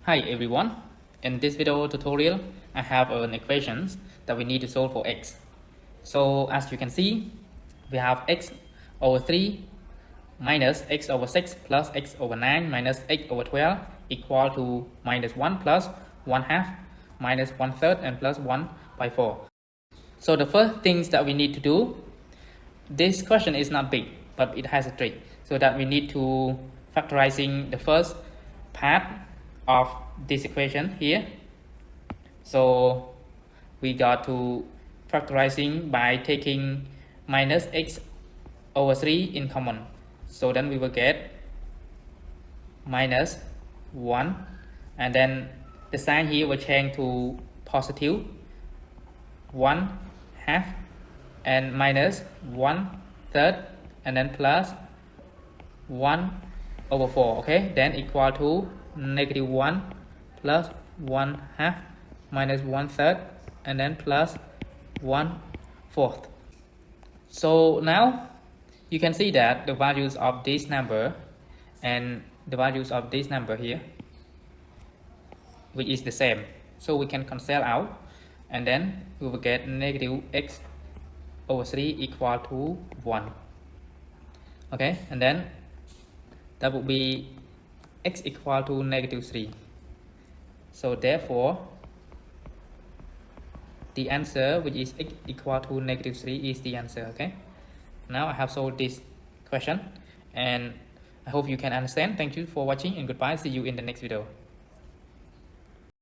Hi everyone, in this video tutorial I have an equations that we need to solve for x. So as you can see, we have x over 3 minus x over 6 plus x over 9 minus x over 12 equal to minus 1 plus 1 half minus 1/3 and plus 1 by 4. So the first things that we need to do, this question is not big but it has a trick, so that we need to factorizing the first part of this equation here. So we got to factorizing by taking minus x over 3 in common. So then we will get minus 1, and then the sign here will change to positive 1 half and minus 1/3 and then plus 1 over 4. Okay, then equal to negative 1 plus 1 half minus 1/3 and then plus 1/4. So now you can see that the values of this number and the values of this number here, which is the same, so we can cancel out, and then we will get negative x over 3 equal to 1. Okay, and then that would be x equal to negative 3. So therefore the answer, which is x equal to negative 3, is the answer. Okay, now I have solved this question and I hope you can understand. Thank you for watching and goodbye. See you in the next video.